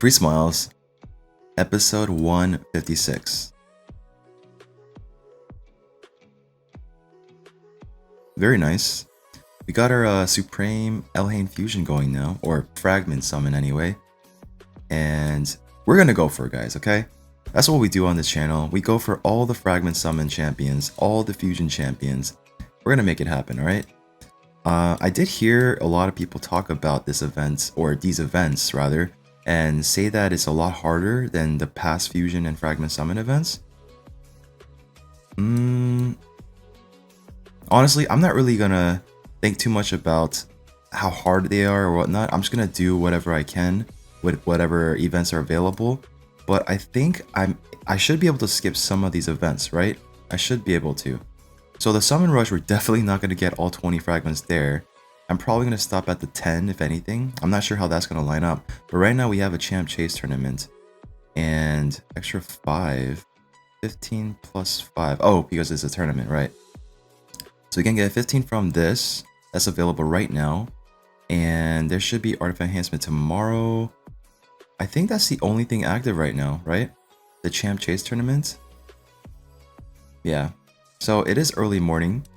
Free Smiles, episode 156. Very nice. We got our Supreme Elhain Fusion going now, or Fragment Summon anyway. And we're gonna go for it, guys, okay? That's what we do on this channel. We go for all the Fragment Summon champions, all the Fusion champions. We're gonna make it happen, alright? I did hear a lot of people talk about this event, or these events rather, and say that it's a lot harder than the past Fusion and Fragment Summon events. Honestly, I'm not really gonna think too much about how hard they are or whatnot. I'm just gonna do whatever I can with whatever events are available. But I think I should be able to skip some of these events, right? I should be able to. So the Summon Rush, we're definitely not gonna get all 20 fragments there. I'm probably gonna stop at the 10 if anything. I'm not sure how that's gonna line up. But right now we have a Champ Chase tournament. And extra 5. 15 plus 5. Oh, because it's a tournament, right? So we can get 15 from this. That's available right now. And there should be Artifact Enhancement tomorrow. I think that's the only thing active right now, right? The Champ Chase tournament. Yeah. So it is early morning.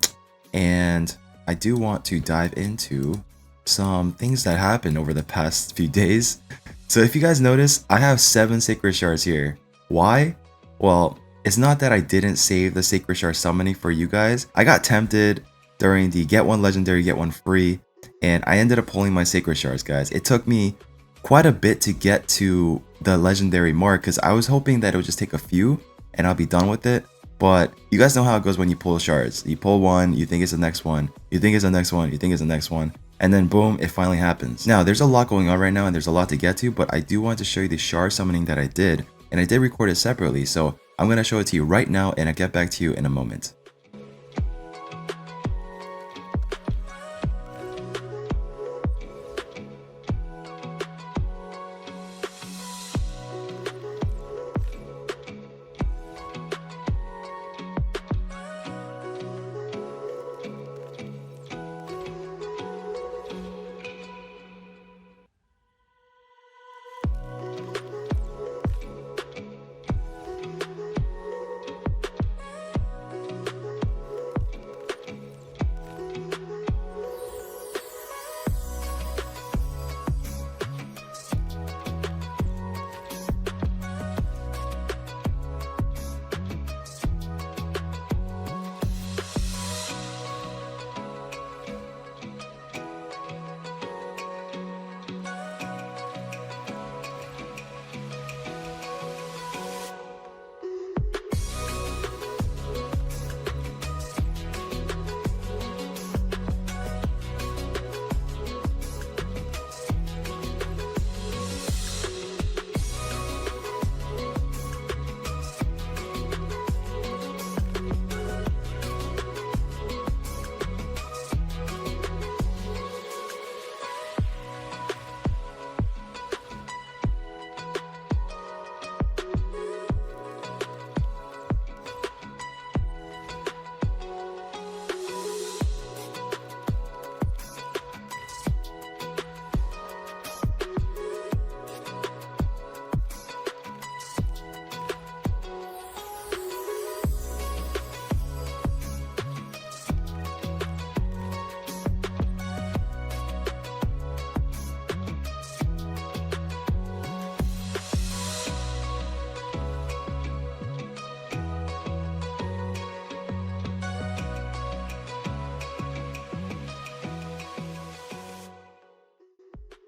And I do want to dive into some things that happened over the past few days. So if you guys notice, I have 7 Sacred Shards here. Why? Well, it's not that I didn't save the Sacred Shard summoning for you guys. I got tempted during the get one legendary, get one free, and I ended up pulling my Sacred Shards, guys. It took me quite a bit to get to the legendary mark because I was hoping that it would just take a few and I'll be done with it. But you guys know how it goes when you pull shards. You pull one, you think it's the next one, you think it's the next one, you think it's the next one, and then boom, it finally happens. Now, there's a lot going on right now and there's a lot to get to, but I do want to show you the shard summoning that I did, and I did record it separately, so I'm going to show it to you right now and I'll get back to you in a moment.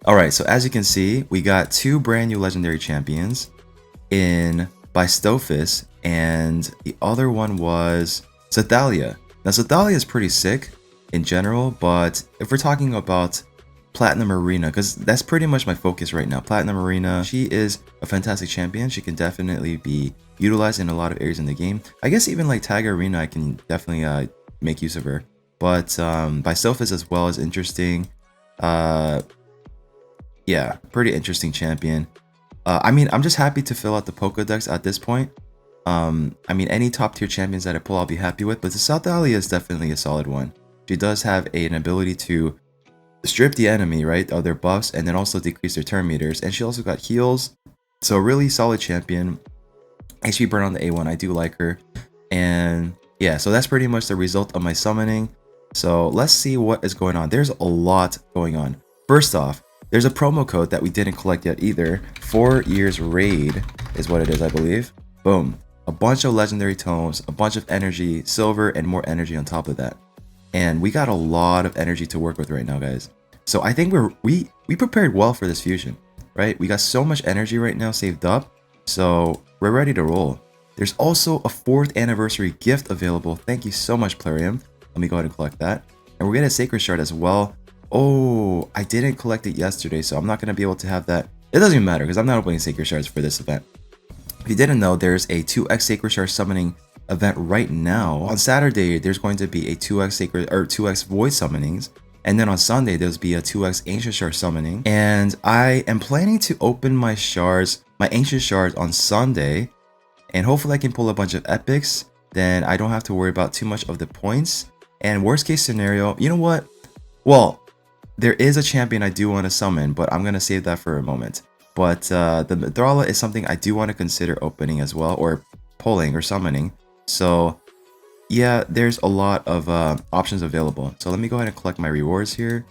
Alright, so as you can see, we got 2 brand new legendary champions in by Stophis, and the other one was Zathalia. Now Zathalia is pretty sick in general, but if we're talking about Platinum Arena, because that's pretty much my focus right now, Platinum Arena, she is a fantastic champion. She can definitely be utilized in a lot of areas in the game. I guess even like Tag Arena, I can definitely make use of her. But by Stophis as well is interesting. Yeah, pretty interesting champion. I mean, I'm just happy to fill out the Pokédex at this point. I mean, any top tier champions that I pull, I'll be happy with, but the Zathalia is definitely a solid one. She does have an ability to strip the enemy, right, of their buffs, and then also decrease their turn meters. And she also got heals, So really solid champion. HP burn on the A1, I do like her. And yeah, so that's pretty much the result of my summoning. So let's see what is going on. There's a lot going on. First off, there's a promo code that we didn't collect yet either. 4 years raid is what it is, I believe. Boom. A bunch of legendary tomes, a bunch of energy, silver, and more energy on top of that. And we got a lot of energy to work with right now, guys. So I think we prepared well for this fusion, right? We got so much energy right now saved up, so we're ready to roll. There's also a 4th anniversary gift available. Thank you so much, Plarium. Let me go ahead and collect that. And we're getting a Sacred Shard as well. Oh, I didn't collect it yesterday, so I'm not going to be able to have that. It doesn't even matter because I'm not opening Sacred Shards for this event. If you didn't know, there's a 2x Sacred Shard summoning event right now. On Saturday, there's going to be a 2x Sacred or 2x Void summonings. And then on Sunday, there'll be a 2x Ancient Shard summoning. And I am planning to open my shards, my Ancient Shards on Sunday. And hopefully I can pull a bunch of epics. Then I don't have to worry about too much of the points. And worst case scenario, you know what? Well, there is a champion I do want to summon, but I'm going to save that for a moment. But the Mithrala is something I do want to consider opening as well, or pulling or summoning. So yeah, there's a lot of options available. So let me go ahead and collect my rewards here.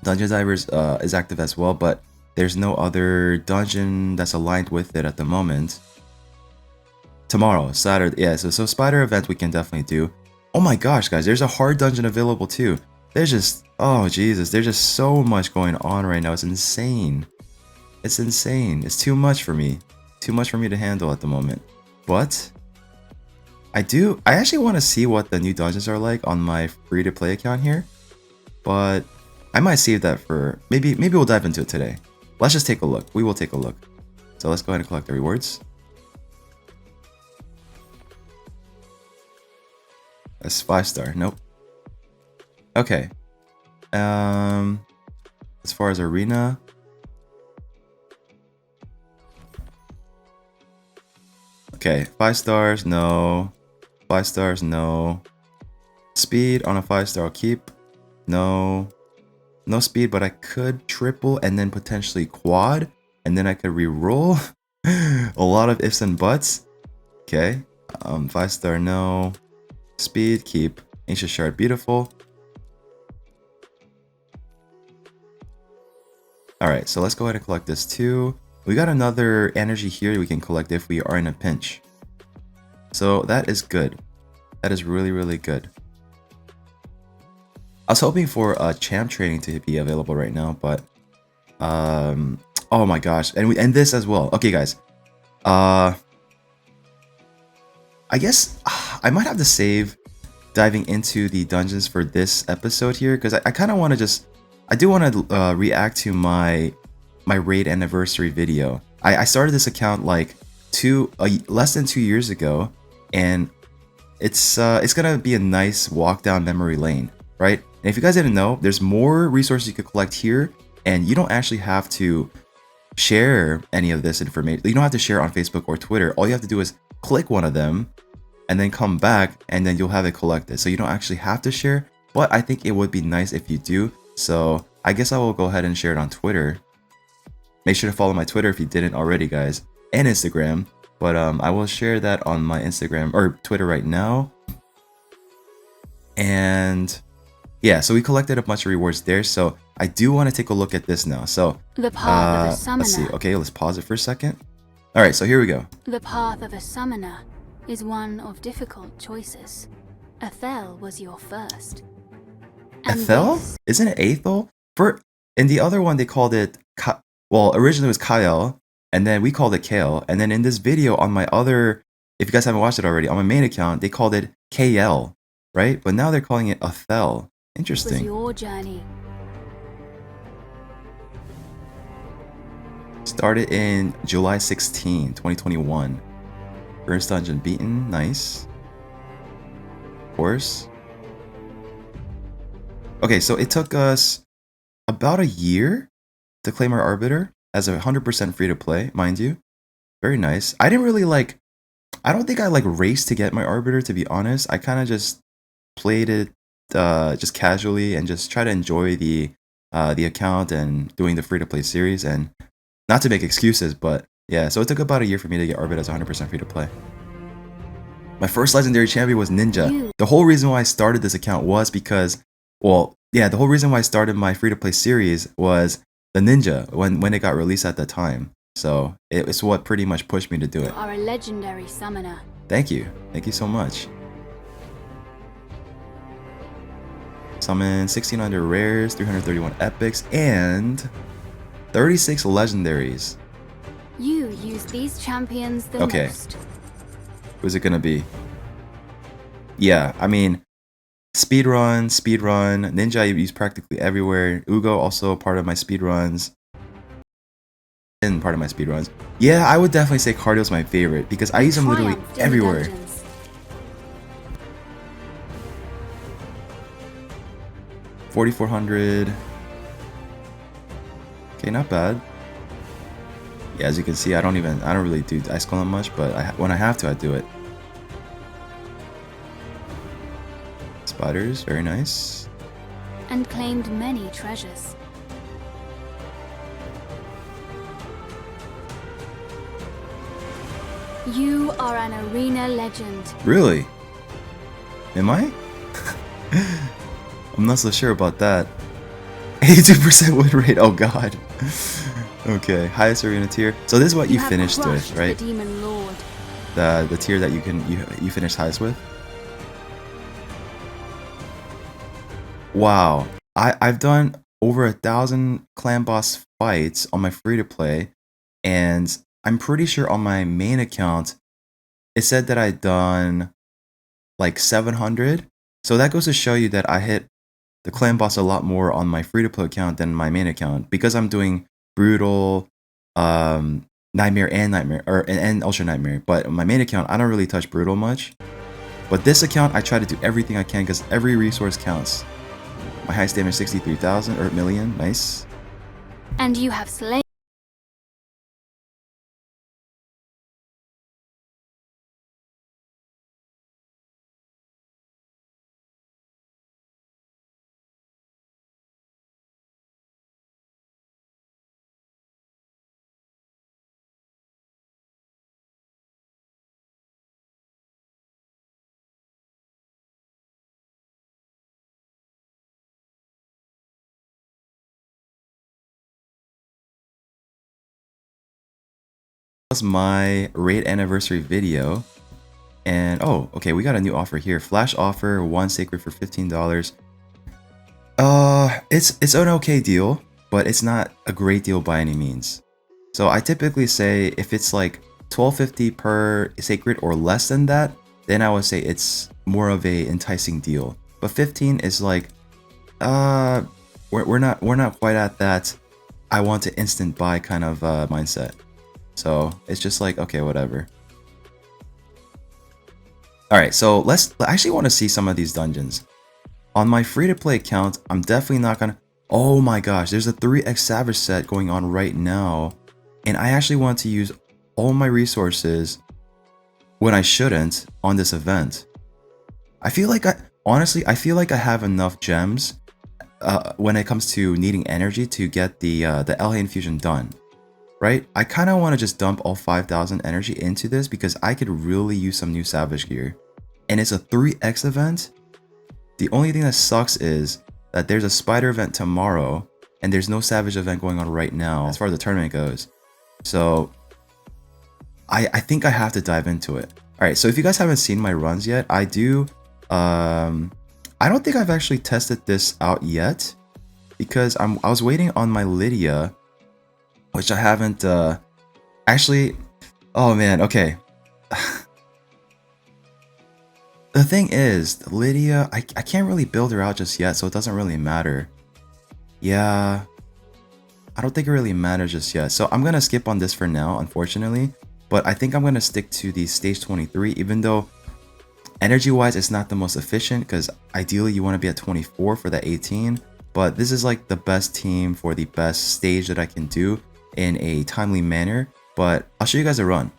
Dungeon Divers is active as well, but there's no other dungeon that's aligned with it at the moment. Tomorrow, Saturday, yeah, so spider event we can definitely do. Oh my gosh, guys, there's a hard dungeon available too. There's just, oh Jesus, there's just so much going on right now. It's insane. It's insane. It's too much for me. Too much for me to handle at the moment. But I actually want to see what the new dungeons are like on my free-to-play account here. But I might save that for, maybe we'll dive into it today. Let's just take a look. We will take a look. So let's go ahead and collect the rewards. That's 5-star. Nope. Okay. As far as arena, okay, 5 stars, no. 5 stars, no. Speed on a 5-star, I'll keep. No. No speed, but I could triple and then potentially quad. And then I could re-roll. A lot of ifs and buts. Okay. 5-star, no. Speed, keep. Ancient Shard, beautiful. Alright, so let's go ahead and collect this too. We got another energy here we can collect if we are in a pinch. So that is good. That is really, really good. I was hoping for champ training to be available right now, but oh my gosh, and this as well. Okay, guys. I guess I might have to save diving into the dungeons for this episode here because I kind of want to just, I do want to react to my raid anniversary video. I started this account like less than 2 years ago, and it's gonna be a nice walk down memory lane, right? And if you guys didn't know, there's more resources you could collect here, and you don't actually have to share any of this information. You don't have to share on Facebook or Twitter. All you have to do is click one of them and then come back, and then you'll have it collected. So you don't actually have to share, but I think it would be nice if you do. So I guess I will go ahead and share it on Twitter. Make sure to follow my Twitter if you didn't already, guys, and Instagram. But I will share that on my Instagram or Twitter right now. And yeah, so we collected a bunch of rewards there. So I do want to take a look at this now. So the path of a summoner. Let's see. Okay, let's pause it for a second. All right, so here we go. The path of a summoner is one of difficult choices. Athel was your first. Athel? Isn't it Athel? In the other one, they called it, well, originally it was Kyle, and then we called it Kale. And then in this video on my other, if you guys haven't watched it already, on my main account, they called it KL, right? But now they're calling it Athel. Interesting. Was your journey. Started in July 16, 2021. First dungeon beaten. Nice. Of course. Okay, so it took us about a year to claim our Arbiter as a 100% free to play, mind you. Very nice. I didn't really I don't think I raced to get my Arbiter, to be honest. I kind of just played it just casually and just try to enjoy the account and doing the free to play series. And Not to make excuses, but yeah. So it took about a year for me to get Orbit as 100% free to play. My first legendary champion was Ninja. The whole reason why I started this account was because, well, yeah, the whole reason why I started my free to play series was the Ninja when it got released at the time. So it's what pretty much pushed me to do it. You are a legendary summoner. Thank you so much. Summon 1600 rares, 331 epics, and 36 legendaries. You use these champions the most. Who's it gonna be? Yeah, I mean, speedrun, Ninja I use practically everywhere. Ugo also part of my speedruns. And part of my speedruns. Yeah, I would definitely say Cardio's my favorite because I use him literally everywhere. 4,400. Okay, not bad. Yeah, as you can see, I don't really do Ice Golem much, but when I have to, I do it. Spiders, very nice. And claimed many treasures. You are an arena legend. Really? Am I? I'm not so sure about that. 82% win rate, oh god. Okay, highest arena tier. So this is what you finished with, right? The Demon Lord. The tier that you finished highest with. Wow, I've done over 1,000 clan boss fights on my free to play, and I'm pretty sure on my main account it said that I'd done like 700. So that goes to show you that I hit the clan boss a lot more on my free to play account than my main account because I'm doing brutal, nightmare and ultra nightmare. But on my main account I don't really touch brutal much. But this account I try to do everything I can because every resource counts. My highest damage 63,000 or million, nice. And you have slain. Was my raid anniversary video, and oh, okay, we got a new offer here. Flash offer, 1 sacred for $15. It's an okay deal, but it's not a great deal by any means. So I typically say if it's like $12.50 per sacred or less than that, then I would say it's more of a enticing deal. But 15 is like, we're not quite at that I want to instant buy kind of mindset. So it's just like, okay, whatever. Alright, so I actually want to see some of these dungeons. On my free-to-play account, I'm definitely not gonna... Oh my gosh, there's a 3x Savage set going on right now. And I actually want to use all my resources when I shouldn't on this event. I feel like honestly, I feel like I have enough gems when it comes to needing energy to get the LA infusion done. Right? I kind of want to just dump all 5,000 energy into this because I could really use some new Savage gear. And it's a 3x event. The only thing that sucks is that there's a spider event tomorrow and there's no Savage event going on right now as far as the tournament goes. So I think I have to dive into it. Alright, so if you guys haven't seen my runs yet, I do... I don't think I've actually tested this out yet because I was waiting on my Lydia, which I haven't actually. Oh man, okay. The thing is, Lydia, I can't really build her out just yet, so it doesn't really matter. Yeah, I don't think it really matters just yet. So I'm gonna skip on this for now, unfortunately. But I think I'm gonna stick to the stage 23, even though energy-wise it's not the most efficient, because ideally you want to be at 24 for that 18. But this is like the best team for the best stage that I can do in a timely manner. But I'll show you guys a run.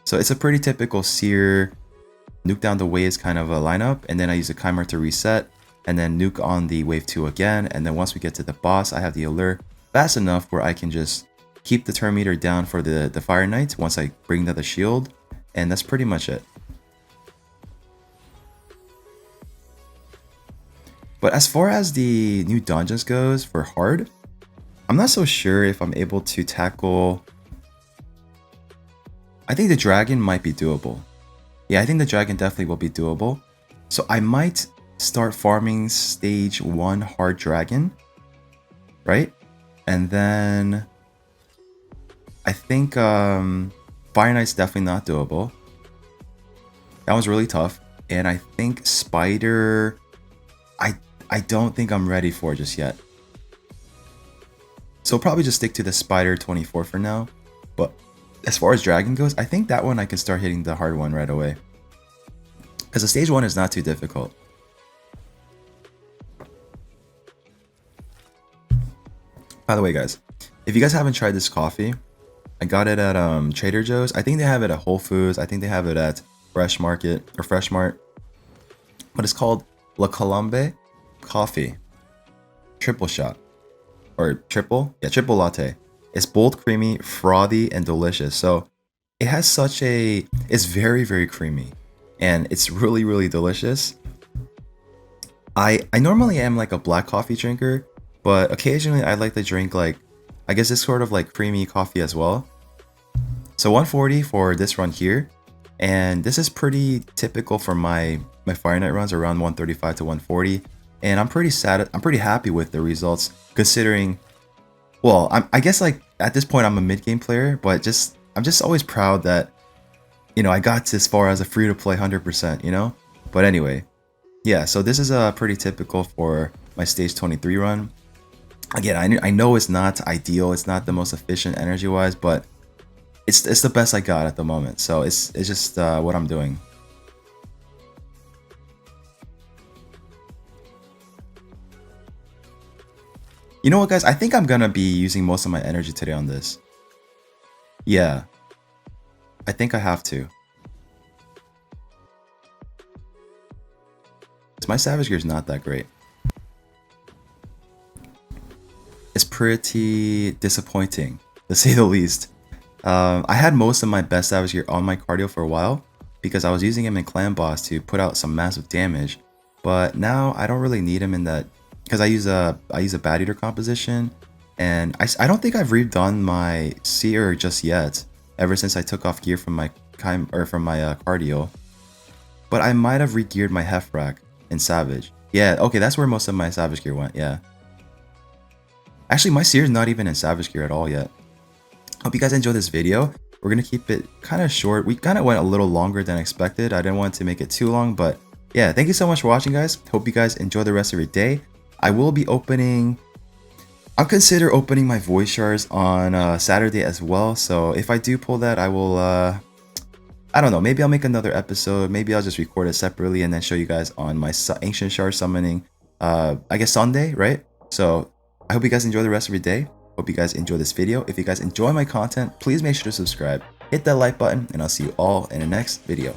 So it's a pretty typical Seer, nuke down the waves kind of a lineup, and then I use a Chimera to reset, and then nuke on the wave 2 again, and then once we get to the boss, I have the Allure fast enough where I can just keep the turn meter down for the Fire Knight once I bring down the shield, and that's pretty much it. But as far as the new dungeons goes for hard, I'm not so sure if I'm able to tackle... I think the dragon might be doable. Yeah, I think the dragon definitely will be doable. So I might start farming stage 1 hard dragon, right? And then I think Fire Knight's definitely not doable. That one's really tough. And I think Spider, I don't think I'm ready for just yet. So I'll probably just stick to the Spider 24 for now. But as far as Dragon goes, I think that one I can start hitting the hard one right away. Because the stage 1 is not too difficult. By the way, guys, if you guys haven't tried this coffee, I got it at Trader Joe's. I think they have it at Whole Foods. I think they have it at Fresh Market or Fresh Mart. But it's called LiQWYD coffee. Triple shot. Or triple? Yeah, triple latte. It's bold, creamy, frothy, and delicious. So it has such a... It's very, very creamy. And it's really, really delicious. I normally am like a black coffee drinker, but occasionally I like to drink like, I guess it's sort of like creamy coffee as well. So 140 for this run here. And this is pretty typical for my Fire Knight runs, around 135 to 140. And I'm pretty happy with the results considering, well, I guess like at this point I'm a mid-game player, but I'm just always proud that, you know, I got this far as a free-to-play 100%, you know? But anyway, yeah, so this is pretty typical for my stage 23 run. Again, I know it's not ideal, it's not the most efficient energy-wise, but it's the best I got at the moment. So it's just what I'm doing. You know what, guys? I think I'm gonna be using most of my energy today on this. Yeah. I think I have to. My Savage Gear is not that great. It's pretty disappointing, to say the least. I had most of my best Savage Gear on my cardio for a while because I was using him in Clan Boss to put out some massive damage. But now I don't really need him in that because I use a Bat Eater composition, and I don't think I've redone my Seer just yet. Ever since I took off gear from my cardio, but I might have re-geared my Hef Rack in Savage. Yeah, okay, that's where most of my Savage Gear went. Yeah. Actually, my Seer's not even in Savage Gear at all yet. Hope you guys enjoyed this video. We're gonna keep it kind of short. We kind of went a little longer than expected. I didn't want to make it too long, but yeah, thank you so much for watching, guys. Hope you guys enjoy the rest of your day. I will be opening... I'll consider opening my voice shards on Saturday as well. So if I do pull that, I will... I don't know. Maybe I'll make another episode. Maybe I'll just record it separately and then show you guys on my Ancient Shard summoning. I guess Sunday, right? So I hope you guys enjoy the rest of your day. Hope you guys enjoy this video. If you guys enjoy my content, please make sure to subscribe, hit that like button, and I'll see you all in the next video.